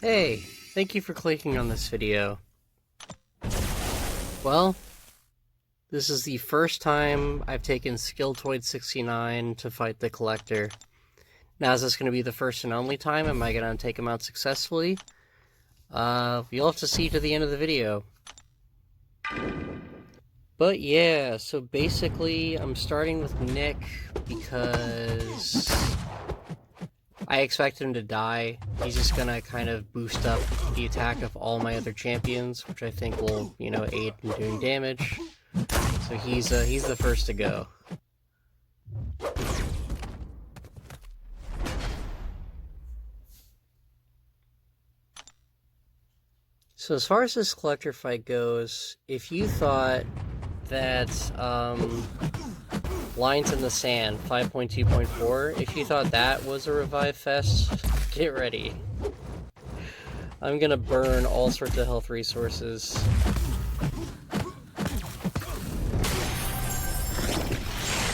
Hey, thank you for clicking on this video. Well, this is the first time I've taken Skilltoid69 to fight the Collector. Now, is this going to be the first and only time? Am I going to take him out successfully? You'll have to see to the end of the video. But yeah, so basically, I'm starting with Nick because I expect him to die. He's just gonna kind of boost up the attack of all my other champions, which I think will, aid in doing damage. So he's the first to go. So as far as this Collector fight goes, if you thought that Lines in the Sand 5.2.4, if you thought that was a revive fest, get ready. I'm gonna burn all sorts of health resources.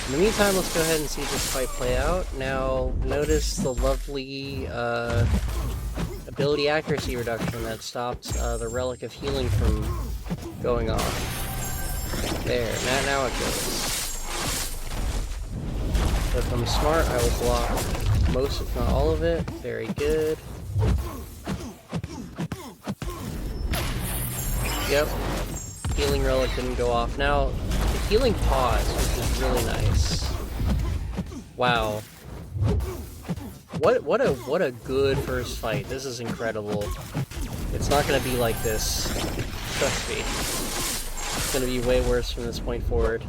In the meantime, let's go ahead and see this fight play out. Now, notice the lovely ability accuracy reduction that stopped the Relic of Healing from going off. There, now it goes. So if I'm smart, I will block most, if not all of it. Very good. Yep. Healing Relic didn't go off. Now, the healing pause, which is really nice. Wow. What a good first fight. This is incredible. It's not gonna be like this. Trust me. It's gonna be way worse from this point forward.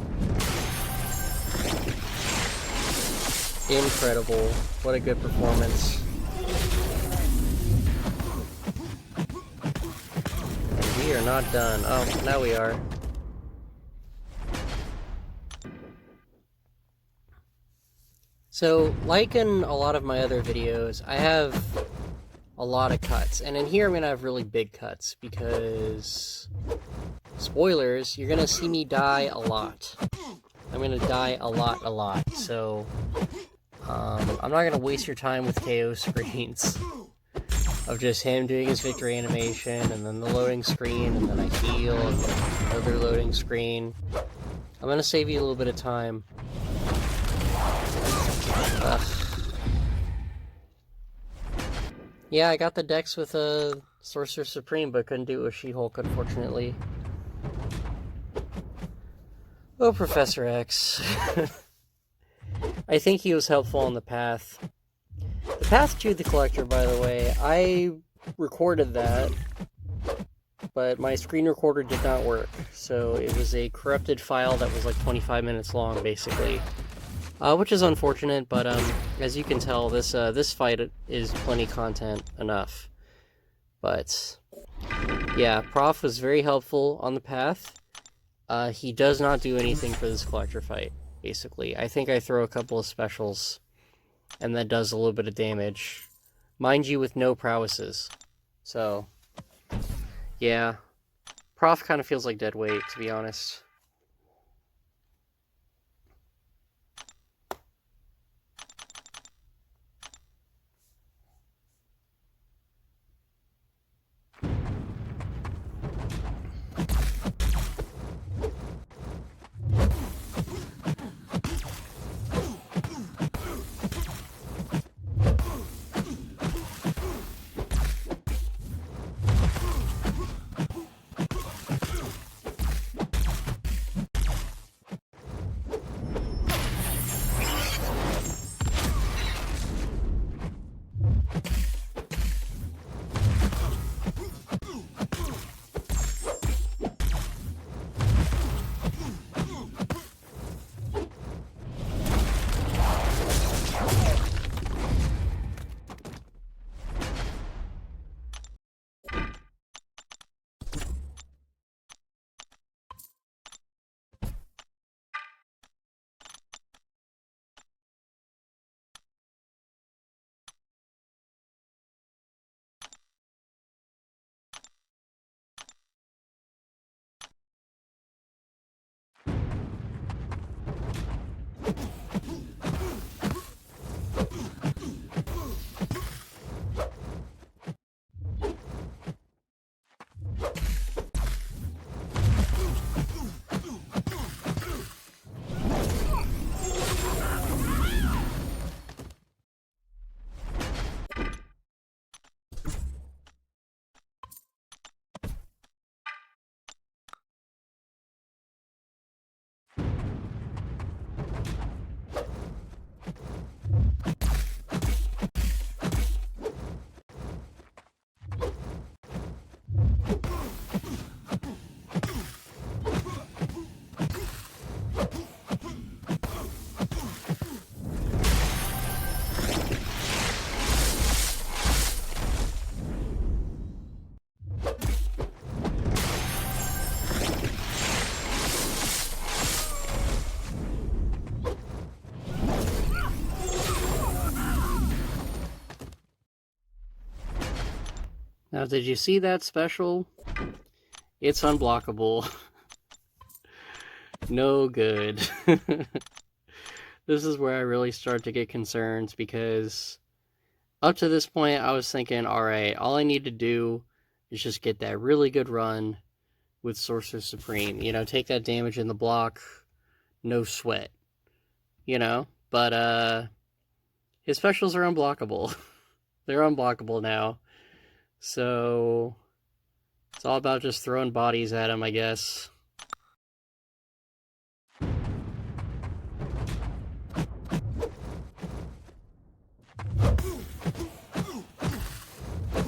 Incredible. What a good performance. And we are not done. Oh, now we are. So, like in a lot of my other videos, I have a lot of cuts. And in here I'm going to have really big cuts because, spoilers, you're going to see me die a lot. I'm going to die a lot. So, I'm not going to waste your time with KO screens of just him doing his victory animation, and then the loading screen, and then I heal, and then another loading screen. I'm going to save you a little bit of time. Yeah, I got the dex with a Sorcerer Supreme, but couldn't do it with She-Hulk, unfortunately. Oh, Professor X. I think he was helpful on the path. The path to the Collector, by the way, I recorded that, but my screen recorder did not work. So it was a corrupted file that was like 25 minutes long, basically. Which is unfortunate, but as you can tell, this fight is plenty content enough. But yeah, Prof was very helpful on the path. He does not do anything for this Collector fight, basically. I think I throw a couple of specials, and that does a little bit of damage. Mind you, with no prowesses. So, yeah. Prof kind of feels like dead weight, to be honest. Now, did you see that special? It's unblockable. No good. This is where I really start to get concerned, because up to this point, I was thinking, alright, all I need to do is just get that really good run with Sorcerer Supreme. You know, take that damage in the block, no sweat. You know? But, his specials are unblockable. They're unblockable now. So, it's all about just throwing bodies at him, I guess.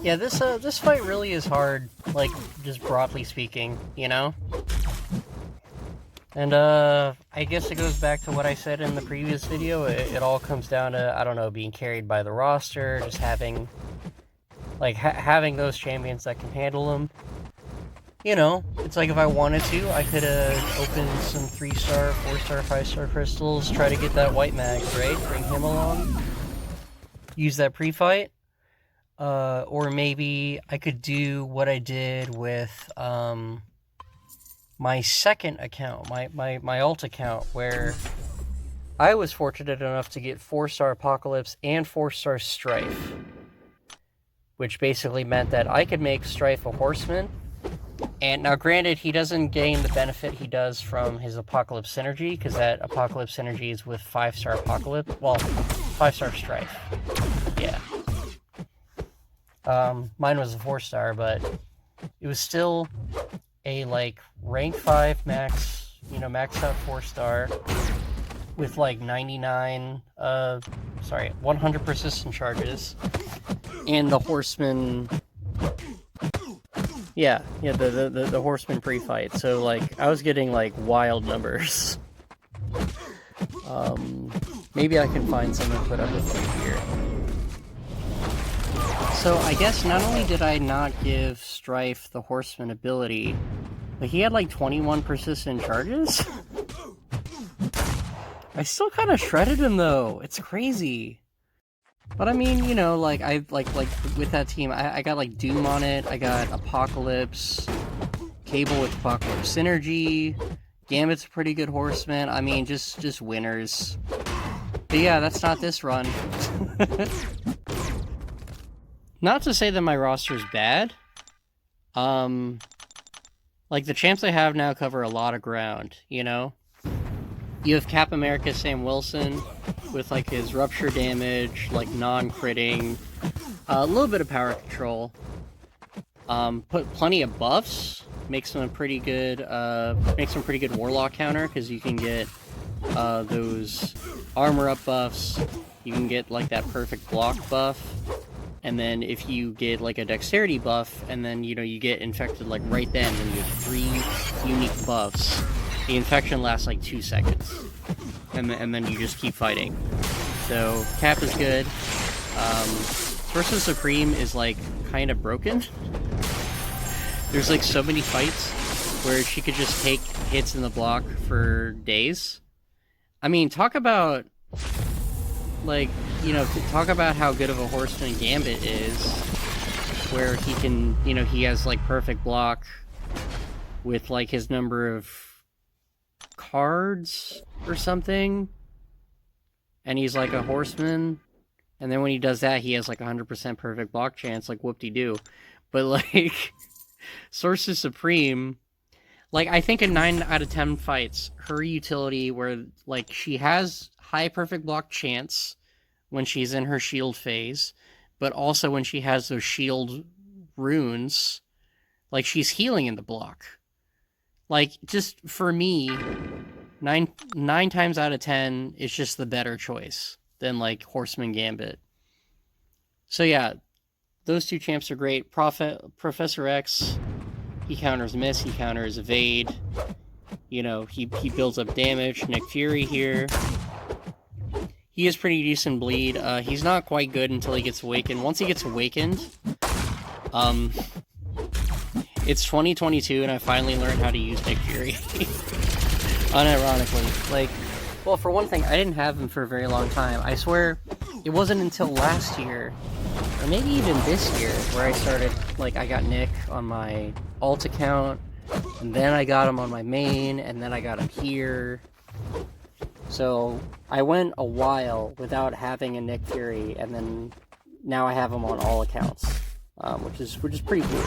Yeah, this fight really is hard, like, just broadly speaking, you know? And, I guess it goes back to what I said in the previous video. It all comes down to, I don't know, being carried by the roster, just having, like, having those champions that can handle them. You know, it's like if I wanted to, I could have opened some 3-star, 4-star, 5-star crystals, try to get that white max, right? Bring him along. Use that pre-fight. Or maybe I could do what I did with, my second account, my alt account, where I was fortunate enough to get 4-star Apocalypse and 4-star Strife. Which basically meant that I could make Strife a horseman. And now granted, he doesn't gain the benefit he does from his Apocalypse synergy, because that Apocalypse synergy is with 5-star Apocalypse. Well, 5-star Strife. Yeah. Mine was a 4-star, but it was still a, like, rank 5 max, you know, maxed out 4-star with, like, 100 persistent charges. And the horseman... Yeah, the horseman pre-fight. So, like, I was getting, like, wild numbers. Maybe I can find someone to put up with me here. So, I guess not only did I not give Strife the horseman ability, but he had, like, 21 persistent charges? I still kind of shredded him, though. It's crazy. But I mean, you know, like, like with that team, I got, like, Doom on it, I got Apocalypse, Cable with Apocalypse Synergy, Gambit's a pretty good horseman, I mean, just winners. But yeah, that's not this run. Not to say that my roster's bad. Like, the champs I have now cover a lot of ground, you know? You have Cap America Sam Wilson with, like, his rupture damage, like, non-critting, a little bit of power control. Put plenty of buffs, makes him a pretty good warlock counter, because you can get those armor up buffs, you can get, like, that perfect block buff, and then if you get, like, a dexterity buff, and then, you know, you get infected, like, right then, and you have 3 unique buffs. The infection lasts like 2 seconds, and then you just keep fighting. So Cap is good. Sorcerer Supreme is like kind of broken. There's like so many fights where she could just take hits in the block for days. I mean, talk about, like, you know, talk about how good of a horseman Gambit is, where he can, you know, he has like perfect block with like his number of cards or something, and he's like a horseman, and then when he does that, he has like 100% perfect block chance, like whoop-de-doo. But like, Sorcerer Supreme, like, I think in 9 out of 10 fights, her utility where, like, she has high perfect block chance when she's in her shield phase, but also when she has those shield runes, like, she's healing in the block. Like, just for me, 9 times out of 10, it's just the better choice than, like, Horseman Gambit. So yeah, those two champs are great. Professor X, he counters miss, he counters evade. You know, he builds up damage. Nick Fury here, he is pretty decent bleed. He's not quite good until he gets awakened. Once he gets awakened, it's 2022 and I finally learned how to use Nick Fury. Unironically. Like, well, for one thing, I didn't have him for a very long time. I swear, it wasn't until last year or maybe even this year, where I started, like, I got Nick on my alt account, and then I got him on my main, and then I got him here. So I went a while without having a Nick Fury, and then now I have him on all accounts, which is pretty cool.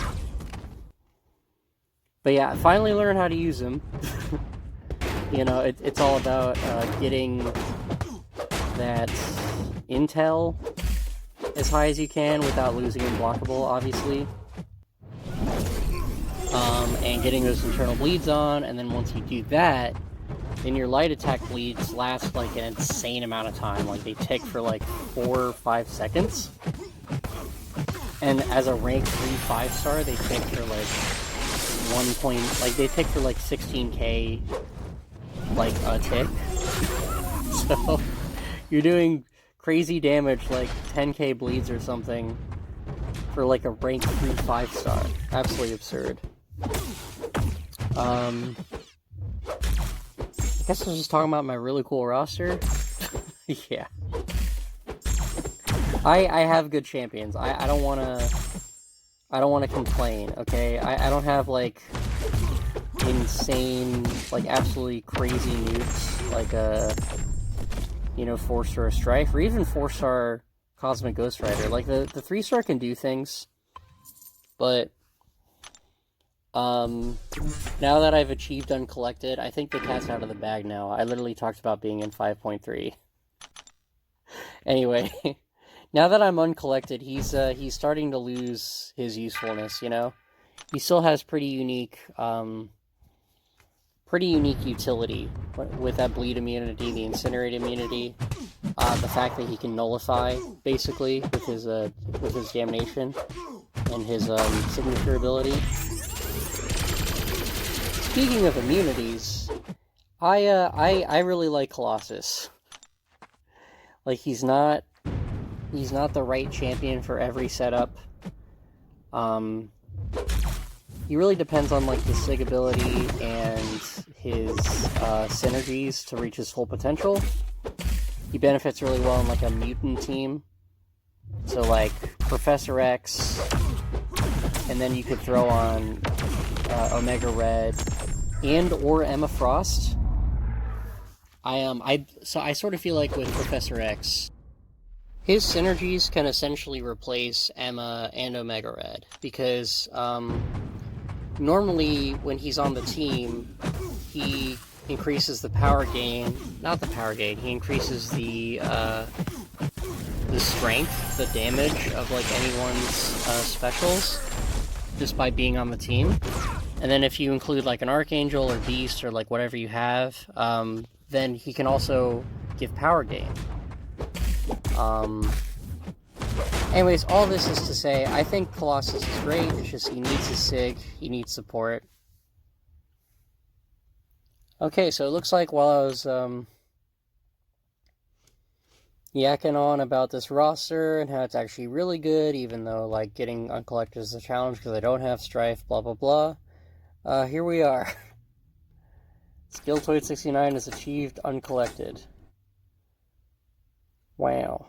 But yeah, I finally learned how to use him. You know, it's all about getting that intel as high as you can without losing unblockable, obviously. And getting those internal bleeds on, and then once you do that, then your light attack bleeds last like an insane amount of time. Like, they tick for like 4 or 5 seconds. And as a rank 3 5-star, they tick for like they tick for like 16k, like a tick. So you're doing crazy damage, like 10k bleeds or something, for like a rank 3 5-star. Absolutely absurd. I guess I was just talking about my really cool roster. Yeah. I have good champions. I don't wanna complain, okay? I don't have like insane, like absolutely crazy nukes like a 4-star Strife, or even 4-star Cosmic Ghost Rider. Like the 3-star can do things, but now that I've achieved Uncollected, I think the cat's out of the bag now. I literally talked about being in 5.3. Anyway, now that I'm Uncollected, he's starting to lose his usefulness, you know? He still has pretty unique utility with that bleed immunity, the incinerate immunity, the fact that he can nullify, basically, with his damnation and his signature ability. Speaking of immunities, I really like Colossus. Like, he's not the right champion for every setup. He really depends on like the sig ability and his synergies to reach his full potential. He benefits really well in like a mutant team. So like Professor X, and then you could throw on Omega Red and or Emma Frost. I sort of feel like with Professor X, his synergies can essentially replace Emma and Omega Red, because normally when he's on the team, he increases the power gain, he increases the strength, the damage of like anyone's specials, just by being on the team. And then if you include like an Archangel or Beast or like whatever you have, then he can also give power gain. Anyways, all this is to say, I think Colossus is great. It's just he needs his sig, he needs support. Okay, so it looks like while I was yakking on about this roster and how it's actually really good, even though like getting Uncollected is a challenge because I don't have Strife, blah blah blah. Here we are. Skilltoid69 has achieved Uncollected. Wow.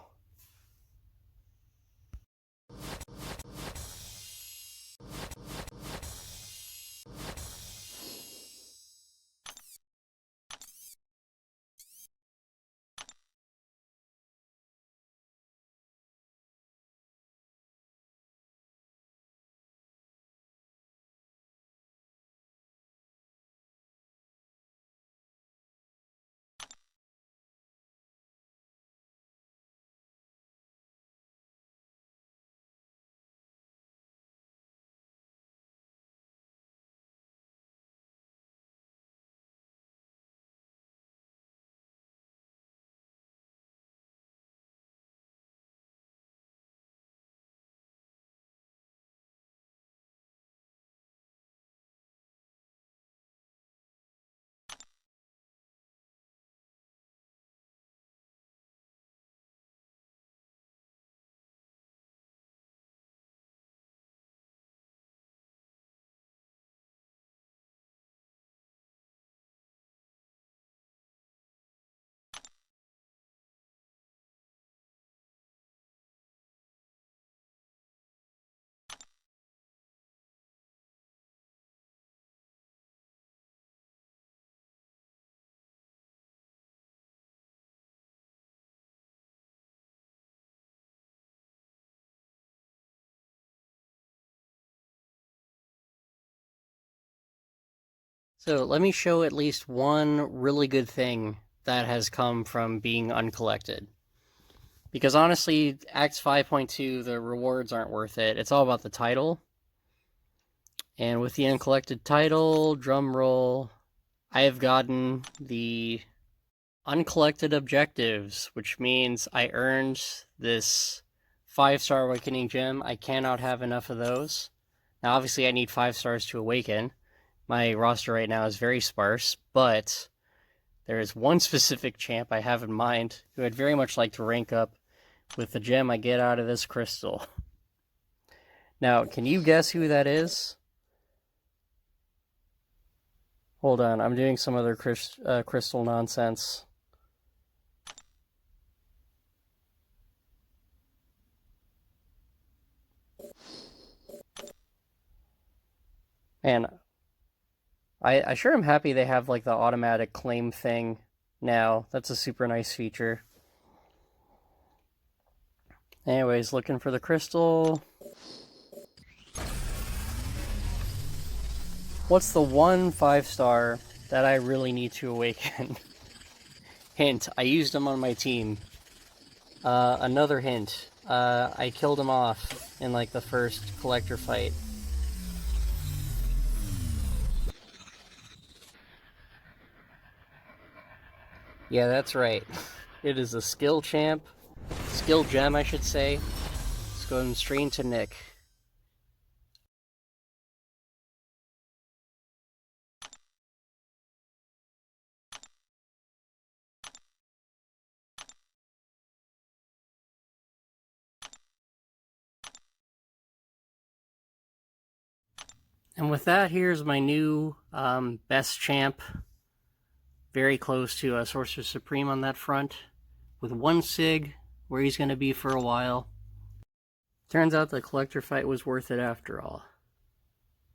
So let me show at least one really good thing that has come from being uncollected. Because honestly, Acts 5.2, the rewards aren't worth it. It's all about the title. And with the uncollected title, drum roll, I have gotten the uncollected objectives, which means I earned this 5-star awakening gem. I cannot have enough of those. Now, obviously, I need 5 stars to awaken. My roster right now is very sparse, but there is one specific champ I have in mind who I'd very much like to rank up with the gem I get out of this crystal. Now, can you guess who that is? Hold on, I'm doing some other crystal nonsense. And I sure am happy they have like the automatic claim thing now. That's a super nice feature. Anyways, looking for the crystal. What's the one 5-star that I really need to awaken? Hint, I used him on my team. Another hint, I killed him off in like the first collector fight. Yeah, that's right. It is a skill champ. Skill gem, I should say. Let's go straight into Nick. And with that, here's my new best champ. Very close to Sorcerer Supreme on that front. With 1 sig, where he's going to be for a while. Turns out the collector fight was worth it after all.